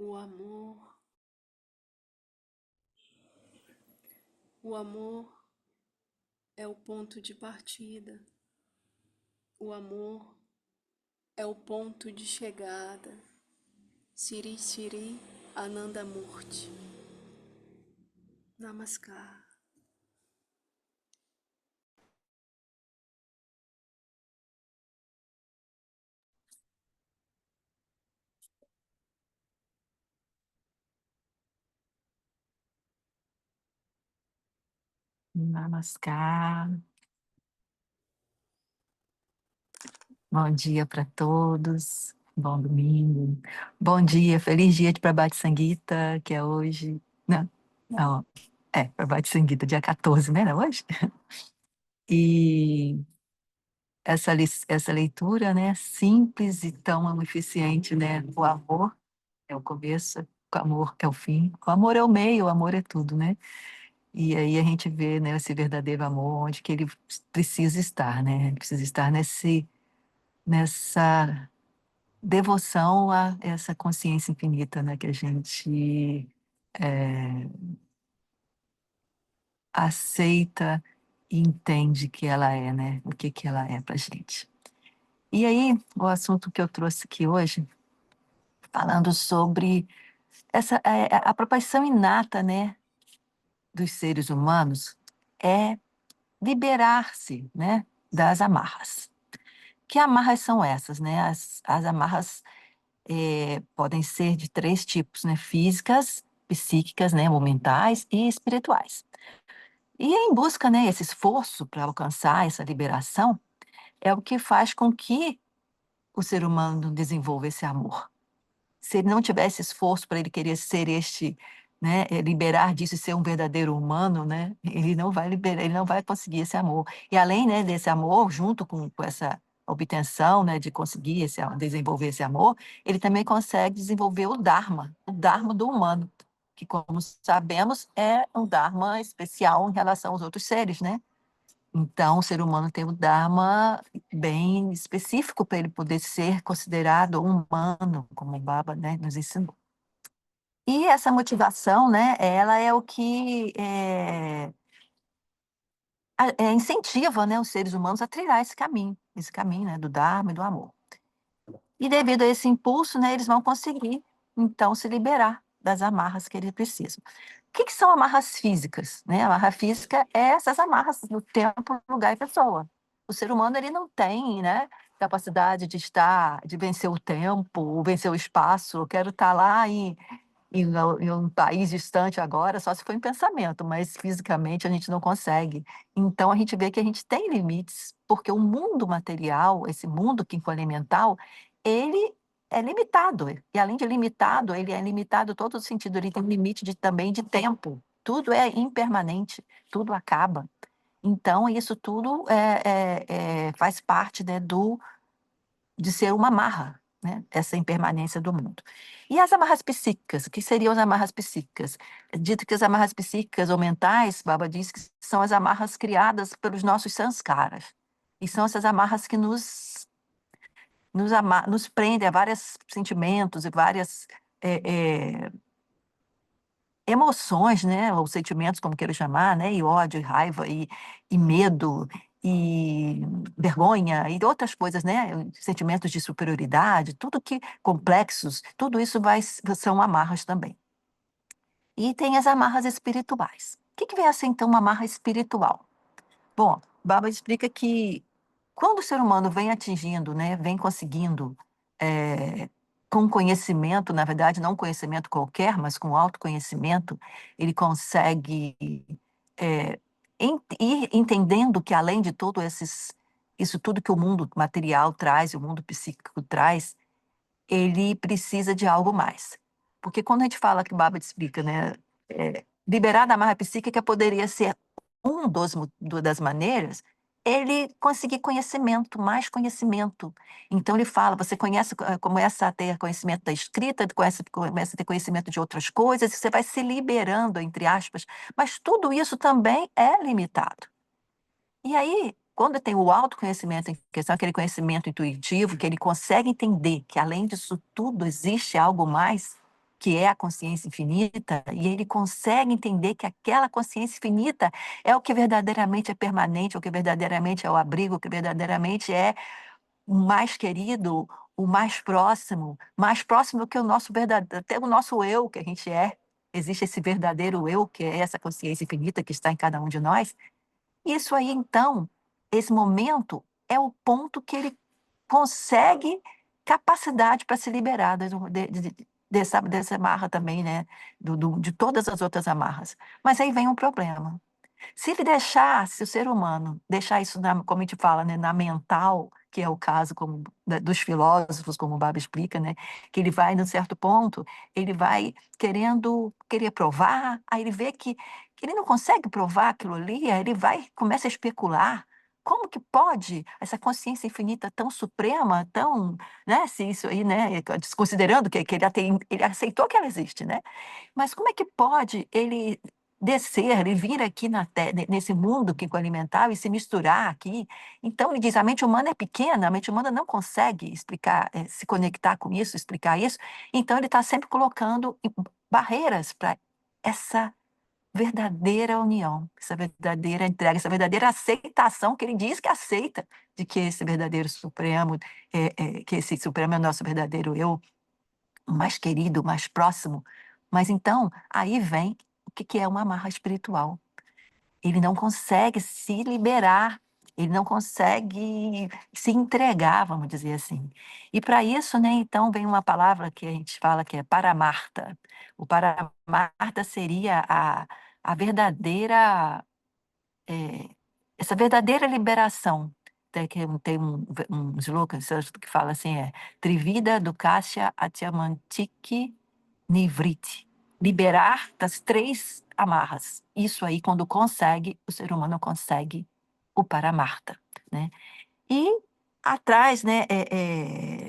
O amor, o amor é o ponto de partida. O amor é o ponto de chegada. Siri Siri Anandamurti. Namaskar. Namaskar. Bom dia para todos. Bom domingo. Bom dia, feliz dia de Prabhat Sangita, que é hoje. Não, não, Prabhat Sangita, dia 14, né? Não é hoje? E essa leitura, né, simples e tão eficiente, né? O amor é o começo, o amor é o fim, o amor é o meio, o amor é tudo, né? E aí a gente vê, né, esse verdadeiro amor, onde que ele precisa estar, né? Ele precisa estar nessa devoção a essa consciência infinita, né, que a gente aceita e entende que ela é, né, o que que ela é para gente. E aí, o assunto que eu trouxe aqui hoje, falando sobre a propensão inata, né, dos seres humanos é liberar-se, né, das amarras. Que amarras são essas, né? As amarras podem ser de três tipos, né? Físicas, psíquicas, né? Ou mentais e espirituais. E em busca, né? Esse esforço para alcançar essa liberação é o que faz com que o ser humano desenvolva esse amor. Se ele não tivesse esforço para ele querer ser este, né, liberar disso e ser um verdadeiro humano, né, ele não vai liberar, ele não vai conseguir esse amor. E além, né, desse amor, junto com essa obtenção, né, de conseguir desenvolver esse amor, ele também consegue desenvolver o Dharma do humano, que, como sabemos, é um Dharma especial em relação aos outros seres, né? Então, o ser humano tem o Dharma bem específico para ele poder ser considerado humano, como o Baba, né, nos ensinou. E essa motivação, né, ela é o que incentiva, né, os seres humanos a trilhar esse caminho, né, do Dharma e do amor. E devido a esse impulso, né, eles vão conseguir, então, se liberar das amarras que eles precisam. O que que são amarras físicas, né? A amarra física é essas amarras do tempo, lugar e pessoa. O ser humano, ele não tem, né, capacidade de vencer o tempo, vencer o espaço. Eu quero estar lá em um país distante agora, só se for em pensamento, mas fisicamente a gente não consegue. Então a gente vê que a gente tem limites, porque o mundo material, esse mundo quinquelemental, ele é limitado. E além de limitado, ele é limitado em todo sentido, ele tem um limite também de tempo. Tudo é impermanente, tudo acaba. Então, isso tudo faz parte, né, de ser uma amarra, né? Essa impermanência do mundo. E as amarras psíquicas, o que seriam as amarras psíquicas? É dito que as amarras psíquicas ou mentais, Baba diz que são as amarras criadas pelos nossos sanskaras. E são essas amarras que nos prendem a vários sentimentos e várias eh, eh, emoções, né, ou sentimentos, como queira chamar, né, e ódio, e raiva, e medo, e vergonha, e outras coisas, né, sentimentos de superioridade, tudo que complexos, tudo isso são amarras também. E tem as amarras espirituais. O que que vem a ser, então, uma amarra espiritual? Bom, Baba explica que quando o ser humano vem atingindo, né, vem conseguindo, com conhecimento, na verdade, não conhecimento qualquer, mas com autoconhecimento, ele consegue ir entendendo que, além de isso tudo que o mundo material traz, o mundo psíquico traz, ele precisa de algo mais. Porque quando a gente fala que o Baba explica, né, liberar da amarra psíquica poderia ser das maneiras, ele conseguir conhecimento, mais conhecimento. Então ele fala, você começa a ter conhecimento da escrita, começa a ter conhecimento de outras coisas, e você vai se liberando, entre aspas, mas tudo isso também é limitado. E aí, quando tem o autoconhecimento em questão, aquele conhecimento intuitivo, que ele consegue entender que além disso tudo existe algo mais, que é a consciência infinita, e ele consegue entender que aquela consciência infinita é o que verdadeiramente é permanente, o que verdadeiramente é o abrigo, o que verdadeiramente é o mais querido, o mais próximo que o nosso verdadeiro, até o nosso eu que a gente é. Existe esse verdadeiro eu, que é essa consciência infinita que está em cada um de nós. Isso aí, então, esse momento é o ponto que ele consegue capacidade para se liberar dessa amarra também, né? De todas as outras amarras. Mas aí vem um problema. Se ele deixasse o ser humano, deixar isso, como a gente fala, né, na mental, que é o caso dos filósofos, como o Baba explica, né, que ele vai, num certo ponto, ele vai querer provar, aí ele vê que ele não consegue provar aquilo ali, aí ele começa a especular. Como que pode essa consciência infinita tão suprema, tão, né, se isso aí, né, desconsiderando que ele aceitou que ela existe, né? Mas como é que pode ele descer e vir aqui nesse mundo alimentar e se misturar aqui? Então, ele diz, a mente humana é pequena, a mente humana não consegue explicar, se conectar com isso, explicar isso. Então, ele está sempre colocando barreiras para essa verdadeira união, essa verdadeira entrega, essa verdadeira aceitação que ele diz que aceita de que esse verdadeiro Supremo, que esse Supremo é o nosso verdadeiro eu, o mais querido, o mais próximo. Mas então, aí vem o que é uma amarra espiritual. Ele não consegue se liberar, ele não consegue se entregar, vamos dizer assim. E para isso, né, então, vem uma palavra que a gente fala que é paramarta. O paramarta seria a verdadeira, eh, essa verdadeira liberação. Tem um slogan que fala assim, Trivida Dukasya Atyamantiki Nivriti. Liberar das três amarras. Isso aí, quando consegue, o ser humano consegue o Paramarta, né? E atrás, né,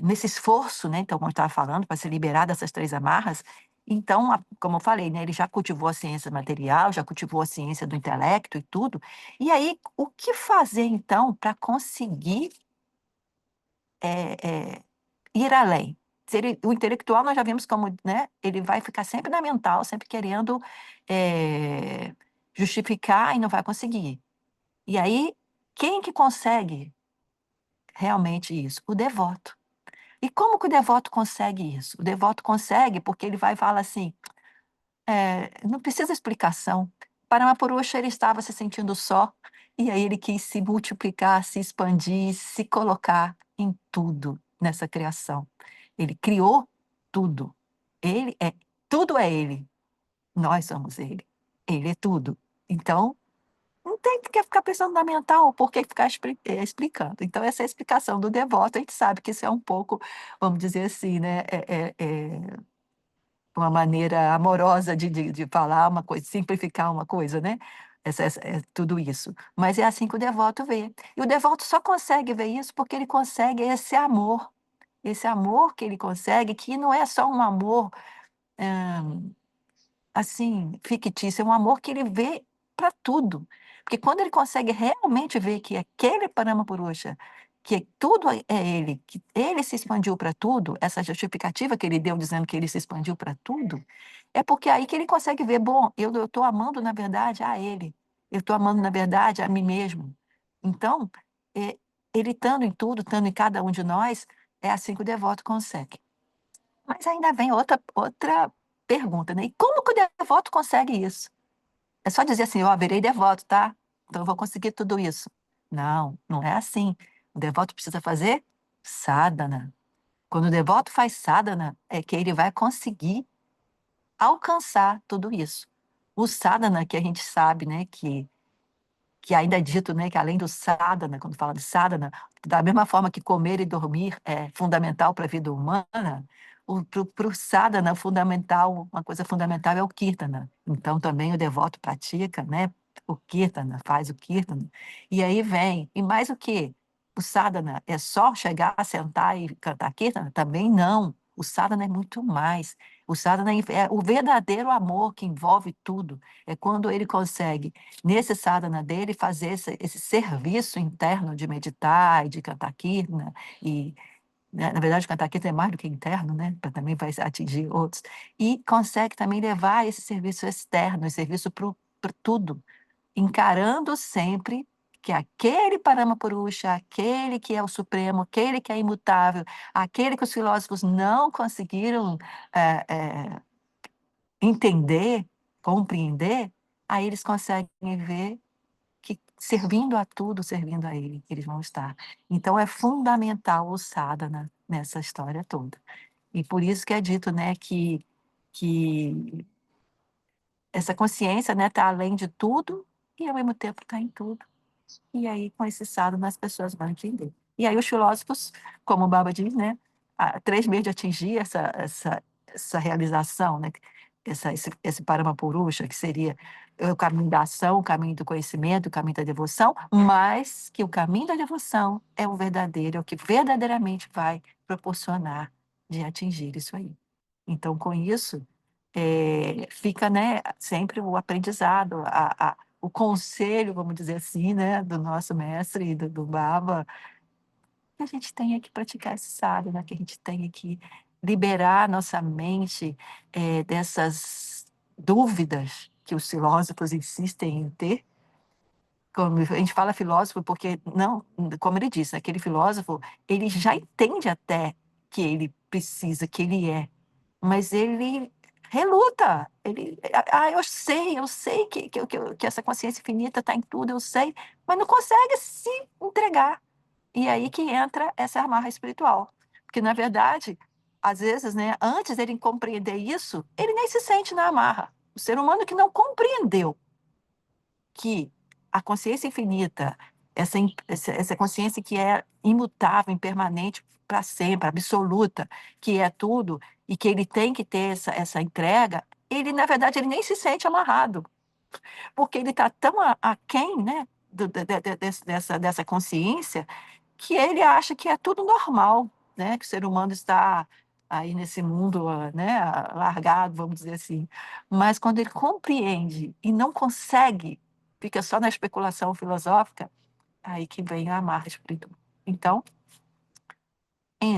nesse esforço, né, então, como eu estava falando, para se liberar dessas três amarras, então, como eu falei, né, ele já cultivou a ciência material, já cultivou a ciência do intelecto e tudo. E aí, o que fazer, então, para conseguir é, é, ir além? O intelectual, nós já vimos como, né, ele vai ficar sempre na mental, sempre querendo justificar e não vai conseguir. E aí, quem que consegue realmente isso? O devoto. E como que o devoto consegue isso? O devoto consegue porque ele vai falar assim, não precisa explicação. Paramapurusha, ele estava se sentindo só, e aí ele quis se multiplicar, se expandir, se colocar em tudo nessa criação. Ele criou tudo. Ele é, tudo é ele. Nós somos ele. Ele é tudo. Então, não tem que ficar pensando na mental, por que ficar explicando. Então, essa é a explicação do devoto, a gente sabe que isso é um pouco, vamos dizer assim, né? Uma maneira amorosa de falar uma coisa, simplificar uma coisa, né? Tudo isso. Mas é assim que o devoto vê. E o devoto só consegue ver isso porque ele consegue esse amor que ele consegue, que não é só um amor assim, fictício, é um amor que ele vê para tudo. Porque quando ele consegue realmente ver que aquele Paramapurusha, que tudo é ele, que ele se expandiu para tudo, essa justificativa que ele deu dizendo que ele se expandiu para tudo, é porque aí que ele consegue ver, bom, eu estou amando, na verdade, a ele. Eu estou amando, na verdade, a mim mesmo. Então, é, ele estando em tudo, estando em cada um de nós, é assim que o devoto consegue. Mas ainda vem outra pergunta, né? E como que o devoto consegue isso? É só dizer assim, ó, virei devoto, tá? Então eu vou conseguir tudo isso. Não, não é assim. O devoto precisa fazer sadhana. Quando o devoto faz sadhana, é que ele vai conseguir alcançar tudo isso. O sadhana, que a gente sabe, né, que ainda é dito, né, que além do sadhana, quando fala de sadhana, da mesma forma que comer e dormir é fundamental para a vida humana, para o sadhana, fundamental, uma coisa fundamental é o kirtana. Então, também o devoto pratica, né, o kirtana, faz o kirtana. E aí vem, e mais o quê? O sadhana é só chegar, sentar e cantar kirtana? Também não. O sadhana é muito mais. O sadhana é o verdadeiro amor que envolve tudo. É quando ele consegue nesse sadhana dele, fazer esse serviço interno de meditar e de cantar kirtana né, na verdade, cantar aqui é mais do que interno, né, pra também vai atingir outros, e consegue também levar esse serviço externo, esse serviço para tudo, encarando sempre que aquele Paramapurusha, aquele que é o supremo, aquele que é imutável, aquele que os filósofos não conseguiram, eh eh, entender, compreender, aí eles conseguem ver que servindo a tudo, servindo a ele, eles vão estar. Então é fundamental o sadhana nessa história toda. E por isso que é dito, né, que essa consciência, né, está além de tudo e ao mesmo tempo está em tudo. E aí, com esse sadhana, as pessoas vão entender. E aí os filósofos, como o Baba diz, né, há 3 meses de atingir essa realização, né, esse Paramapurusha, que seria o caminho da ação, o caminho do conhecimento, o caminho da devoção, mas que o caminho da devoção é o verdadeiro, é o que verdadeiramente vai proporcionar de atingir isso aí. Então, com isso, fica, né, sempre o aprendizado, o conselho, vamos dizer assim, né, do nosso mestre, do Baba, que a gente tenha que praticar esse sadhana, que a gente tenha que liberar nossa mente, dessas dúvidas que os filósofos insistem em ter. Como a gente fala filósofo porque não, como ele disse, aquele filósofo, ele já entende até que ele precisa, que ele é, mas ele reluta, ele: "Ah, eu sei que essa consciência infinita está em tudo, eu sei", mas não consegue se entregar. E aí que entra essa amarra espiritual, porque na verdade, às vezes, né, antes dele compreender isso, ele nem se sente na amarra. O ser humano que não compreendeu que a consciência infinita, essa consciência que é imutável, impermanente para sempre, absoluta, que é tudo, e que ele tem que ter essa entrega, ele, na verdade, ele nem se sente amarrado, porque ele está tão aquém, né, dessa consciência, que ele acha que é tudo normal, né, que o ser humano está aí nesse mundo, né, largado, vamos dizer assim. Mas quando ele compreende e não consegue, fica só na especulação filosófica, aí que vem a amarra espiritual. Então,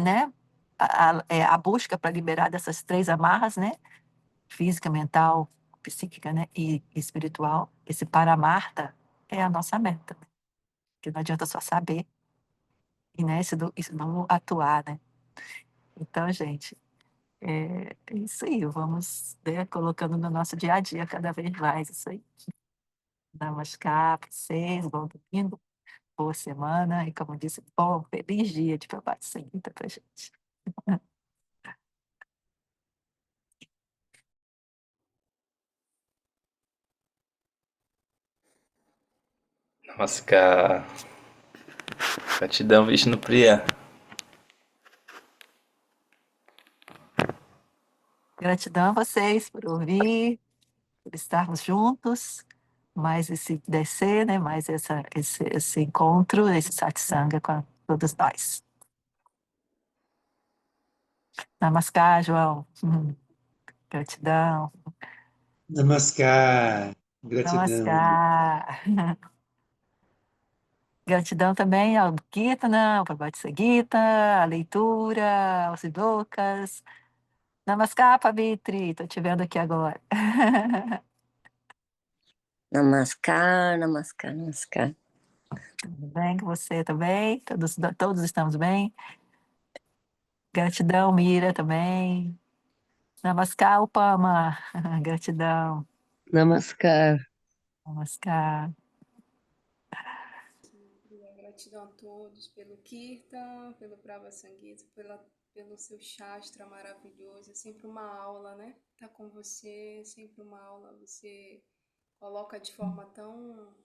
né, a busca para liberar dessas 3 amarras, né, física, mental, psíquica, né, e espiritual, esse Paramartha é a nossa meta, porque não adianta só saber e, né, se não atuar, né. Então, gente, é isso aí, vamos, né, colocando no nosso dia a dia cada vez mais isso aí. Namaskar para vocês, bom domingo, boa semana e, como disse, bom, feliz dia de Prabhat Sangeeta pra gente. Namaskar. Gratidão, Vishnupriya. Gratidão a vocês por ouvir, por estarmos juntos, mais esse descer, né, mais esse encontro, esse satsanga com todos nós. Namaskar, João. Gratidão. Namaskar, gratidão. Namaskar. Gratidão também ao Kirtana, ao Prabhat Gita, à leitura, aos Siddhokas. Namaskar, Pavitri, estou te vendo aqui agora. Namaskar, namaskar, namaskar. Tudo bem com você também? Todos estamos bem? Gratidão, Mira, também. Namaskar, Upama. Gratidão. Namaskar. Namaskar. Gratidão a todos pelo Kirtan, pelo Prava Sangeeta, pelo seu Shastra maravilhoso. É sempre uma aula, né? Tá com você, é sempre uma aula. Você coloca de forma tão.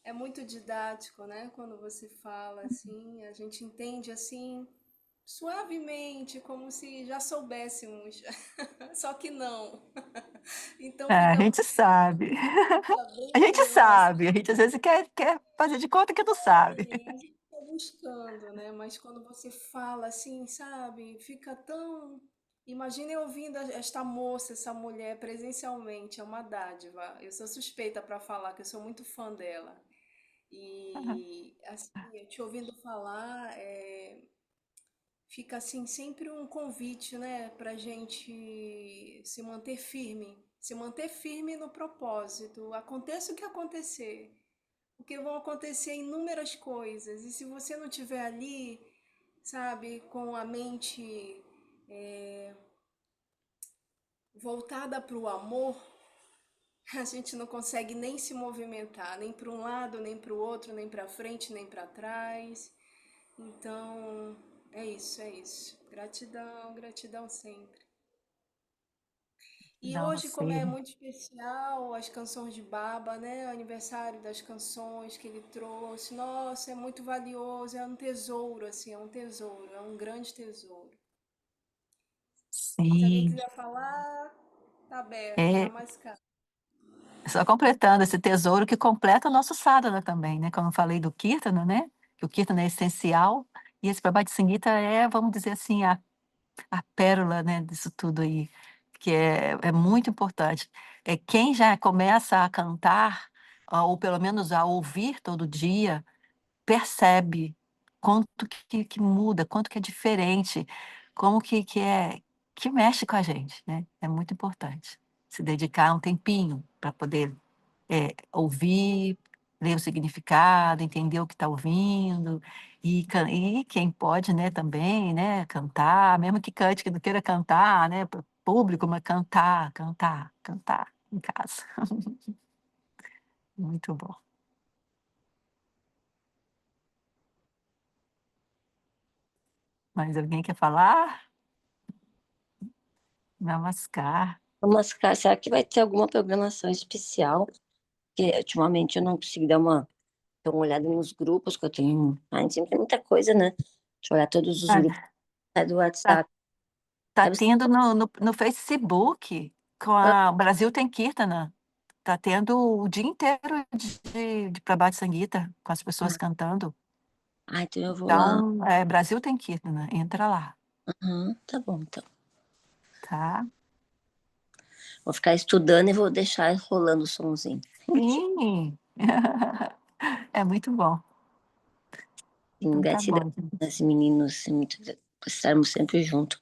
É muito didático, né? Quando você fala assim, a gente entende assim, suavemente, como se já soubéssemos. Só que não. Então A fica, gente sabe. fica A gente bem mais. sabe. A gente às vezes quer fazer de conta que não sabe. A gente tá buscando, né? Mas quando você fala assim, sabe, fica tão. Imagine eu ouvindo esta moça, essa mulher presencialmente, é uma dádiva. Eu sou suspeita para falar, que eu sou muito fã dela. E assim, eu te ouvindo falar, fica assim sempre um convite, né, para gente se manter firme no propósito, aconteça o que acontecer, porque vão acontecer inúmeras coisas, e se você não estiver ali, sabe, com a mente voltada para o amor, a gente não consegue nem se movimentar, nem para um lado, nem para o outro, nem para frente, nem para trás. Então, é isso, é isso. Gratidão, gratidão sempre. E Não, hoje, como você. é muito especial, as canções de Baba, né? O aniversário das canções que ele trouxe. Nossa, é muito valioso, é um tesouro, assim, é um tesouro, é um grande tesouro. Se alguém Sim. quiser falar, tá aberto, É, Namaskar. só completando esse tesouro que completa o nosso sadhana também, né? Como eu falei do Kirtana, né? Que o Kirtana é essencial, e esse Prabhati Sangita é, vamos dizer assim, a pérola, né, disso tudo aí, que é muito importante. É quem já começa a cantar, ou pelo menos a ouvir todo dia, percebe quanto que muda, quanto que é diferente, como que mexe com a gente, né? É muito importante se dedicar um tempinho para poder ouvir, ler o significado, entender o que está ouvindo, e quem pode, né, também, né, cantar, mesmo que cante, que não queira cantar, né, para público, mas cantar, cantar, cantar em casa. Muito bom. Mais alguém quer falar? Namaskar. Namaskar, será que vai ter alguma programação especial? Porque ultimamente eu não consigo dar uma olhada nos grupos que eu tenho. A gente sempre tem muita coisa, né? Deixa eu olhar todos os grupos Olha, do tá, WhatsApp. tá Sabe? tendo no Facebook, com a Brasil Tem Kirtana, tá tendo o dia inteiro de Prabhat Sangita, com as pessoas cantando. Ah, então eu vou lá. Então, Brasil Tem Kirtana, entra lá, Aham, tá bom, então. tá? Vou ficar estudando e vou deixar rolando o somzinho. Sim, é muito bom. Sim, Então tá gratidão bom, gente. a meninos, muito, por estarmos sempre juntos.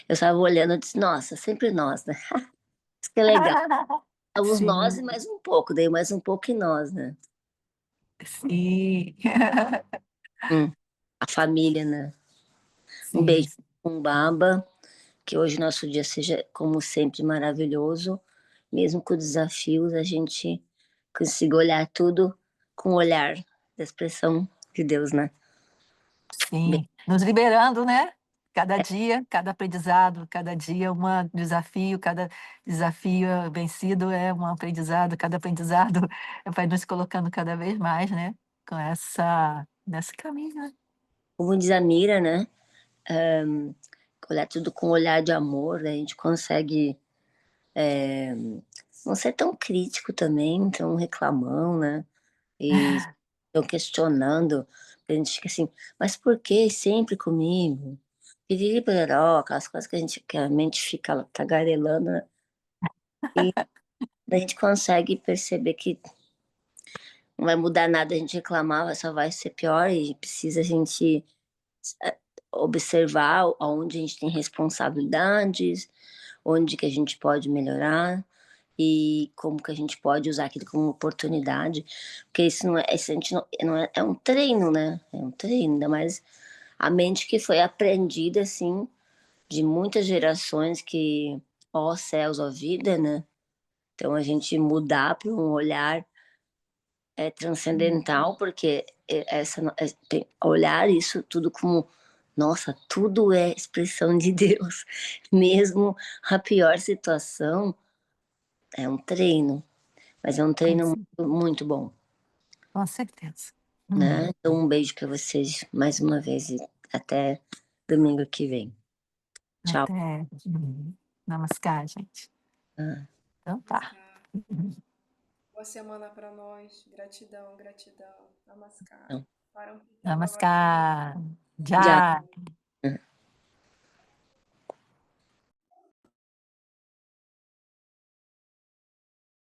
Eu estava olhando e disse, nossa, sempre nós, né? Isso que é legal. Somos nós e Sim, mais um pouco, daí mais um pouco e nós, né? sim, Hum, a família, né? Um sim, beijo com Baba, que hoje nosso dia seja, como sempre, maravilhoso. Mesmo com desafios, a gente consiga olhar tudo com o olhar da expressão de Deus, né? Bem, sim. Nos liberando, né? Cada dia, cada aprendizado, cada dia um desafio, cada desafio vencido é um aprendizado, cada aprendizado vai nos colocando cada vez mais, né? Nesse caminho, né? como diz a Mira, né? Olhar tudo com um olhar de amor, né? A gente consegue não ser tão crítico também, tão reclamão, né? E tão questionando. A gente fica assim, mas por que sempre comigo? Piriri, pororó, aquelas coisas que a mente fica tagarelando, né? E a gente consegue perceber que não vai mudar nada a gente reclamar, só vai ser pior e precisa a gente eh, observar onde a gente tem responsabilidades, onde que a gente pode melhorar e como que a gente pode usar aquilo como oportunidade, porque isso não é, isso a gente não é, é um treino, né? É um treino, ainda mais a mente que foi aprendida assim de muitas gerações que ó céus, ó vida, né? Então a gente mudar para um olhar transcendental, porque olhar isso tudo como nossa, tudo é expressão de Deus, mesmo a pior situação é um treino, mas é um Com treino cer- muito, muito bom, com certeza. né? Então, um beijo para vocês mais uma vez e até domingo que vem. Tchau. Até. Namaskar, gente. Ah. Então tá. Namaskar. Boa semana para nós. Gratidão, gratidão. Namaskar. Então, Parampita Bhavaki. Namaskar. já Já.